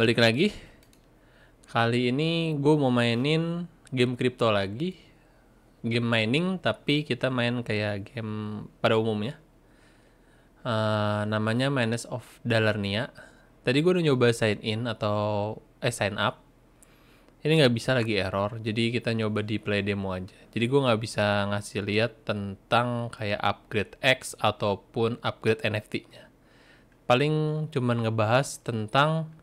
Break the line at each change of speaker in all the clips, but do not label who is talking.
balik lagi. Kali ini gue mau mainin game kripto lagi. Game mining, tapi kita main kayak game pada umumnya. Namanya Mines of Dalarnia. Tadi gue udah nyoba sign in atau sign up. Ini nggak bisa lagi error, jadi kita nyoba di play demo aja. Jadi gue nggak bisa ngasih lihat tentang kayak upgrade X ataupun upgrade NFT-nya. Paling cuman ngebahas tentang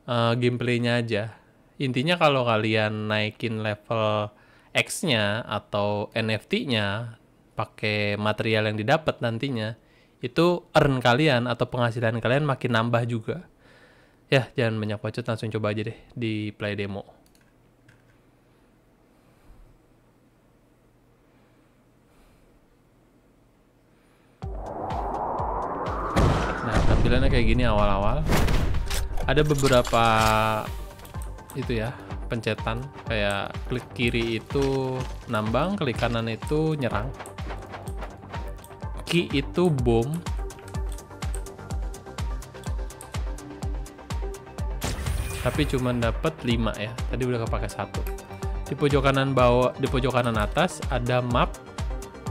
gameplaynya aja. Intinya kalau kalian naikin level X-nya atau NFT-nya pakai material yang didapat nantinya, itu earn kalian atau penghasilan kalian makin nambah juga. Ya, jangan banyak bacot, langsung coba aja deh di play demo. Nah, tampilannya kayak gini awal-awal. Ada beberapa itu ya, pencetan kayak klik kiri itu nambang, klik kanan itu nyerang. Key itu bom. Tapi cuman dapat 5 ya. Tadi udah kepake 1. Di pojok kanan bawah, di pojok kanan atas ada map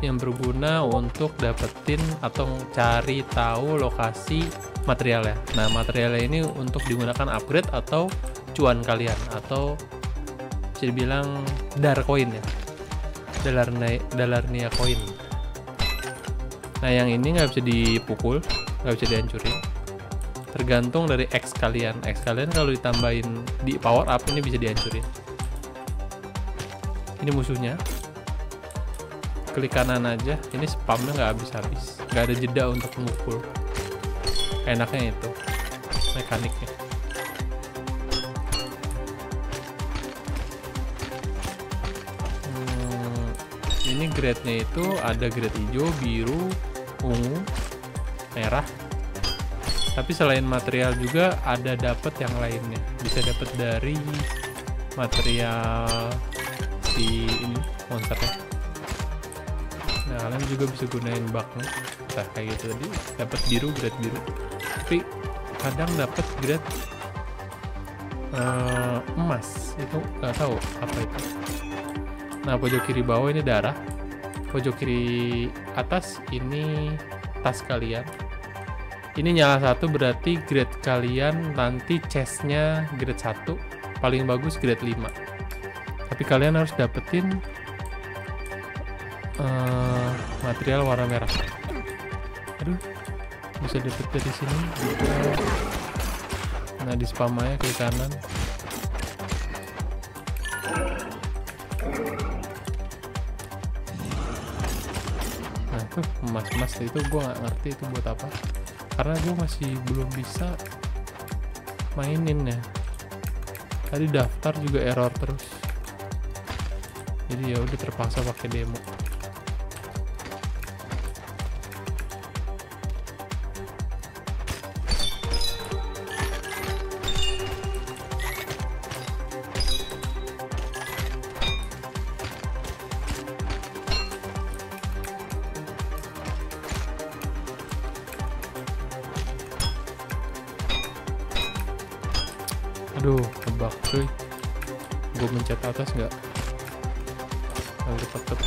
yang berguna untuk dapetin atau cari tahu lokasi materialnya. Nah, materialnya ini untuk digunakan upgrade atau cuan kalian, atau bisa dibilang dar coin ya, Dalarnia coin. Nah, yang ini nggak bisa dipukul, nggak bisa dihancurin, tergantung dari X kalian. X kalian kalau ditambahin di power up ini bisa dihancurin. Ini musuhnya, klik kanan aja, ini spamnya nggak habis-habis, nggak ada jeda untuk memukul. Enaknya itu mekaniknya. Ini grade-nya itu ada grade hijau, biru, ungu, merah. Tapi selain material juga ada dapat yang lainnya. Bisa dapat dari material si ini monsternya. Nah, kalian juga bisa gunain bug-nya. Nah, kayak gitu tadi dapat biru, grade biru. Tapi kadang dapat grade emas, itu nggak tahu apa itu. Nah, pojok kiri bawah ini darah, pojok kiri atas ini tas kalian. Ini nyala 1 berarti grade kalian nanti chestnya grade 1, paling bagus grade 5. Tapi kalian harus dapetin material warna merah. Aduh, bisa dapet dari sini juga. Nah, di spam aja ke kanan. Nah, tuh emas-emas itu gue nggak ngerti itu buat apa, karena gue masih belum bisa mainin ya. Tadi daftar juga error terus, jadi ya udah terpaksa pakai demo. Aduh, kebak cuy. Gue mencet atas nggak? Tetep.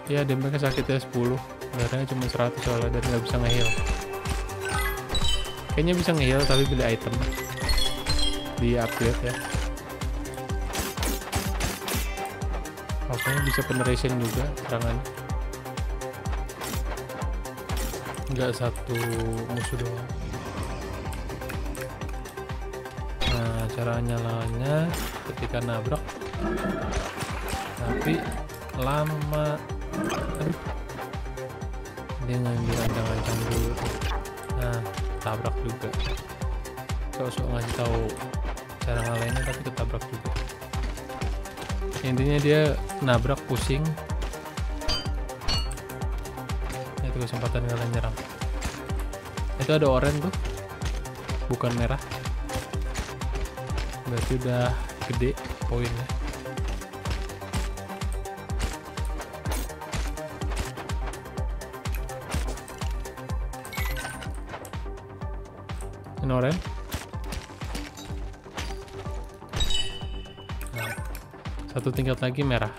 Ya, damage-nya sakitnya 10. Darahnya cuma 100 soalnya dan nggak bisa nge-heal. Kayaknya bisa nge-heal tapi beli item di upgrade ya. Oke, bisa penetration juga serangannya. Nggak satu musuh doang. Nah, cara nyalanya ketika nabrak tapi lama. Aduh, dia ngambil ancang-ancang dulu tuh. Nah, tabrak juga. Sok-sok ngasih tahu cara ngalahinnya tapi ketabrak juga. Intinya dia nabrak pusing. Itu kesempatan kalian nyerang. Itu ada oranye tuh, bukan merah, berarti udah gede poinnya. Ini oranye. Nah, satu tingkat lagi merah.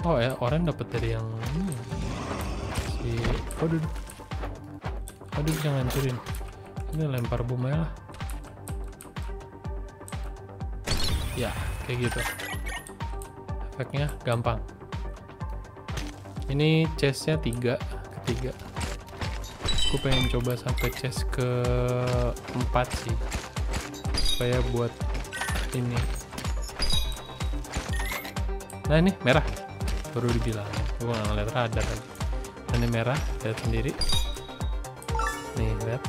Oh ya, oranye dapat dari yang ini. Aduh, bisa ngancurin. Ini lempar bom aja lah. Ya, kayak gitu. Efeknya gampang. Ini chestnya 3 ketiga. Aku pengen coba sampai chest ke 4 sih, supaya buat ini. Nah ini merah, baru dibilang. Gue nggak ngeliat radar lagi. Nah, ini merah, lihat sendiri. Nih lihat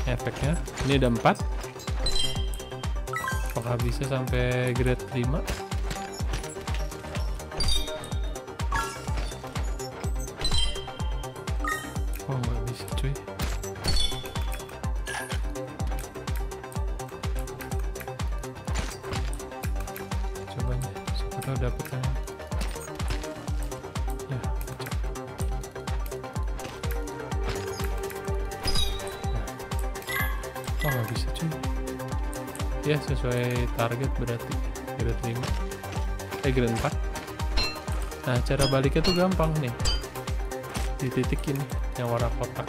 efeknya. Ini ada 4. Apakah bisa sampai grade 5? Oh nggak bisa cuy. Coba nih, siapa tahu dapet yang ya. Oh nggak bisa cuy. Ya sesuai target berarti grade 5. Grade 4. Nah cara baliknya tuh gampang nih. Di titik ini yang warna kotak.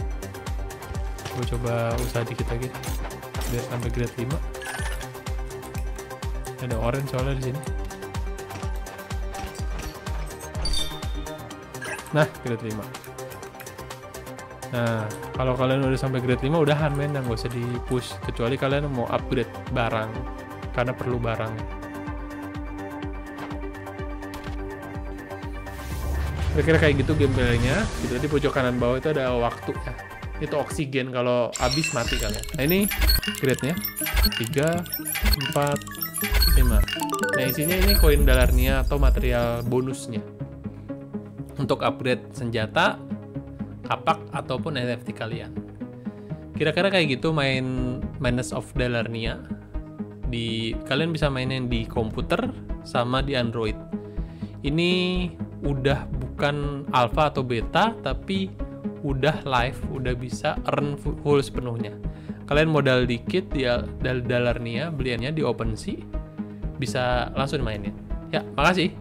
Gue coba usaha dikit lagi biar sampai grade 5. Ada orange soalnya di sini. Nah, grade 5. Nah, kalau kalian udah sampai grade 5 udahan men, nggak usah di push kecuali kalian mau upgrade barang karena perlu barang. Kira-kira kayak gitu gameplaynya. Gitu, di pojok kanan bawah itu ada waktu ya. Itu oksigen, kalau habis mati kalian. Nah ini grade-nya 3, 4, 5. Nah isinya ini koin Dalarnia atau material bonusnya untuk upgrade senjata, kapak ataupun NFT kalian. Kira-kira kayak gitu main Madness of Dalarnia. Kalian bisa mainin di komputer sama di Android. Ini udah bukan alpha atau beta, tapi udah live, udah bisa earn full sepenuhnya. Kalian modal dikit di Dalarnia, beliannya di OpenSea, bisa langsung mainin. Ya, makasih.